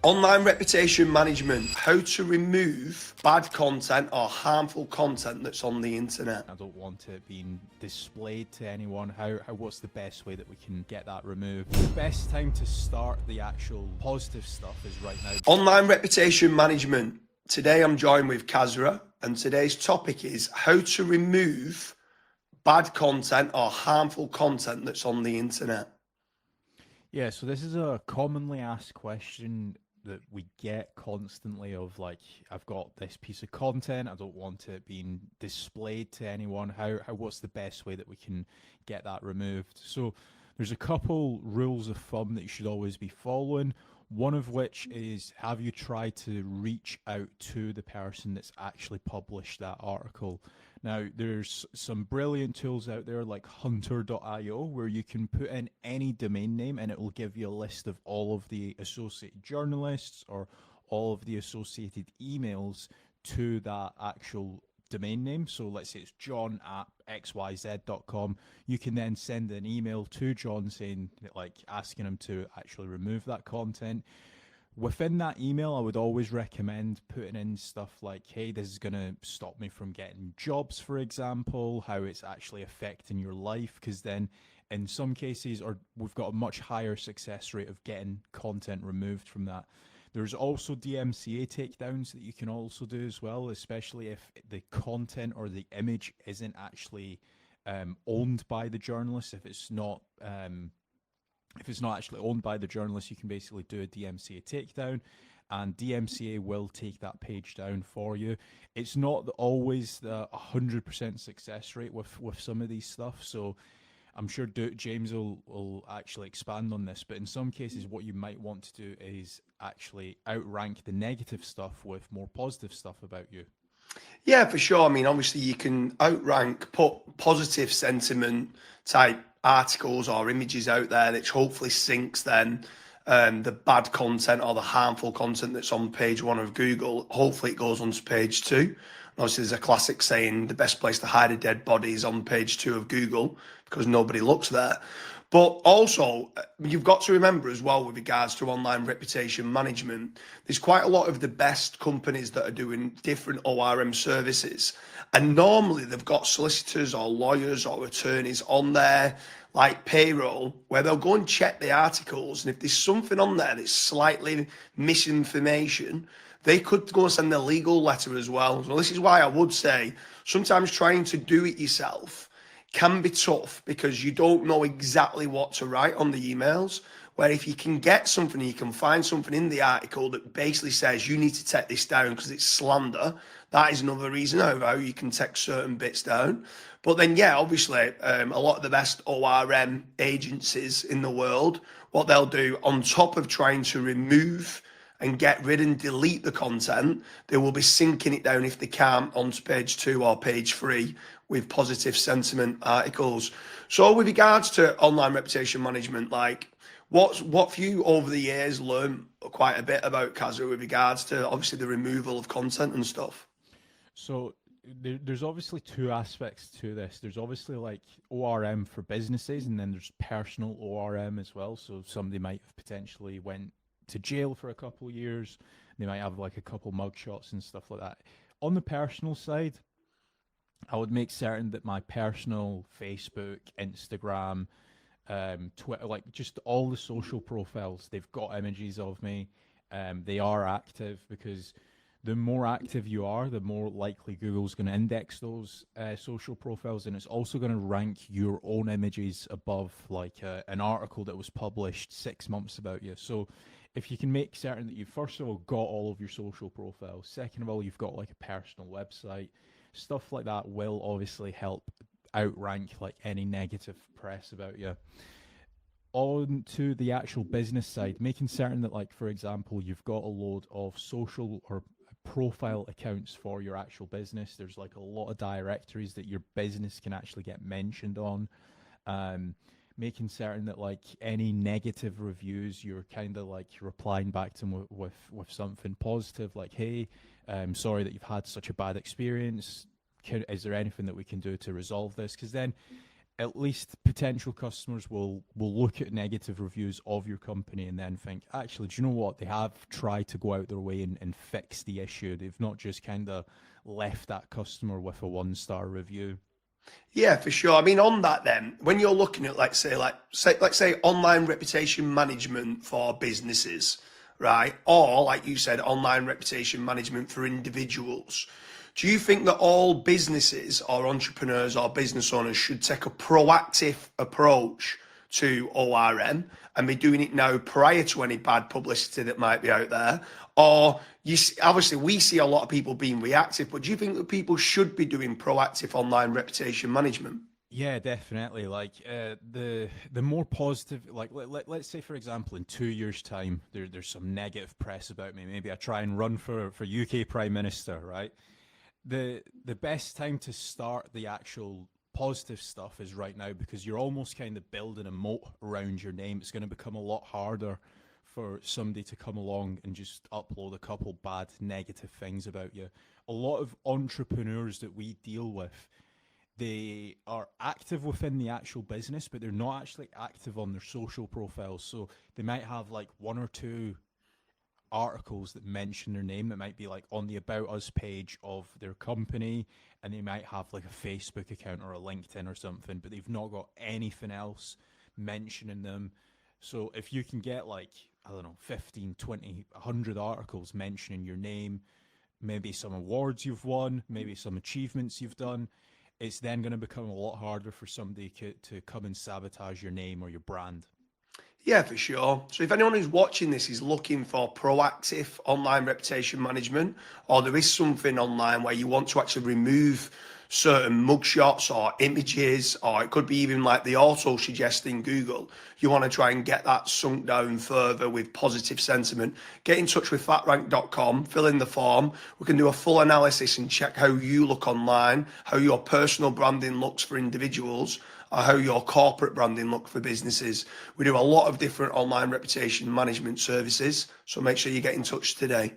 Online reputation management, how to remove bad content or harmful content that's on the internet. I don't want it being displayed to anyone. What's the best way that we can get that removed? The best time to start the actual positive stuff is right now. Online reputation management. Today I'm joined with Kasra, and today's topic is how to remove bad content or harmful content that's on the internet. Yeah, so this is a commonly asked question that we get constantly of like, I've got this piece of content, I don't want it being displayed to anyone. What's the best way that we can get that removed? So there's a couple rules of thumb that you should always be following. One of which is, have you tried to reach out to the person that's actually published that article? Now, there's some brilliant tools out there like hunter.io where you can put in any domain name and it will give you a list of all of the associated journalists or all of the associated emails to that actual domain name. So let's say it's john@xyz.com. You can then send an email to John saying, like, asking him to actually remove that content. Within that email, I would always recommend putting in stuff like, hey, this is going to stop me from getting jobs, for example, how it's actually affecting your life, because then in some cases, or we've got a much higher success rate of getting content removed from that. There's also DMCA takedowns that you can also do as well, especially if the content or the image isn't actually owned by the journalist. If it's not actually owned by the journalist, you can basically do a DMCA takedown, and DMCA will take that page down for you. It's not always the 100% success rate with some of these stuff, so I'm sure James will actually expand on this, but in some cases what you might want to do is actually outrank the negative stuff with more positive stuff about you. Yeah, for sure. I mean, obviously you can outrank, put positive sentiment type articles or images out there, which hopefully sinks then the bad content or the harmful content that's on page 1 of Google. Hopefully it goes onto page 2. And obviously there's a classic saying, the best place to hide a dead body is on page 2 of Google because nobody looks there. But also, you've got to remember as well with regards to online reputation management, there's quite a lot of the best companies that are doing different ORM services. And normally they've got solicitors or lawyers or attorneys on their like payroll where they'll go and check the articles. And if there's something on there that's slightly misinformation, they could go and send a legal letter as well. So this is why I would say sometimes trying to do it yourself can be tough because you don't know exactly what to write on the emails. Where if you can get something, you can find something in the article that basically says you need to take this down because it's slander. That is another reason how you can take certain bits down. But then, yeah, obviously, a lot of the best ORM agencies in the world, what they'll do on top of trying to remove and get rid and delete the content, they will be sinking it down if they can onto page 2 or page 3 with positive sentiment articles. So with regards to online reputation management, like what have you over the years learned quite a bit about, Kasra, with regards to obviously the removal of content and stuff? So there's obviously two aspects to this. There's obviously like ORM for businesses, and then there's personal ORM as well. So somebody might have potentially went to jail for a couple of years. They might have like a couple mugshots and stuff like that. On the personal side, I would make certain that my personal Facebook, Instagram, Twitter, like just all the social profiles, they've got images of me. They are active, because the more active you are, the more likely Google's going to index those social profiles, and it's also going to rank your own images above like an article that was published 6 months about you. So if you can make certain that you've first of all got all of your social profiles, second of all you've got like a personal website, stuff like that will obviously help outrank like any negative press about you. On to the actual business side, making certain that, like, for example, you've got a load of social or profile accounts for your actual business. There's like a lot of directories that your business can actually get mentioned on. Making certain that like any negative reviews, you're kind of like replying back to them with something positive, like, hey, sorry that you've had such a bad experience. Is there anything that we can do to resolve this? Because then at least potential customers will look at negative reviews of your company and then think, actually, do you know what? They have tried to go out their way and fix the issue. They've not just kind of left that customer with a 1-star review. Yeah, for sure. I mean, on that then, when you're looking at let's say online reputation management for businesses, right? Or like you said, online reputation management for individuals. Do you think that all businesses or entrepreneurs or business owners should take a proactive approach to ORM and be doing it now prior to any bad publicity that might be out there? Or obviously we see a lot of people being reactive, but do you think that people should be doing proactive online reputation management? Yeah, definitely. Like the more positive, like let's say for example, in 2 years' time, there's some negative press about me. Maybe I try and run for UK Prime Minister, right? The best time to start the actual positive stuff is right now, because you're almost kind of building a moat around your name. It's going to become a lot harder for somebody to come along and just upload a couple bad negative things about you. A lot of entrepreneurs that we deal with, they are active within the actual business, but they're not actually active on their social profiles. So they might have like 1 or 2 articles that mention their name, that might be like on the About Us page of their company, and they might have like a Facebook account or a LinkedIn or something, but they've not got anything else mentioning them. So if you can get like, I don't know, 15, 20, 100 articles mentioning your name, maybe some awards you've won, maybe some achievements you've done, it's then going to become a lot harder for somebody to come and sabotage your name or your brand. Yeah, for sure. So if anyone who's watching this is looking for proactive online reputation management, or there is something online where you want to actually remove certain mugshots or images, or it could be even like the auto suggest in Google, you want to try and get that sunk down further with positive sentiment, get in touch with fatrank.com, fill in the form. We can do a full analysis and check how you look online, how your personal branding looks for individuals, or how your corporate branding look for businesses. We do a lot of different online reputation management services, so make sure you get in touch today.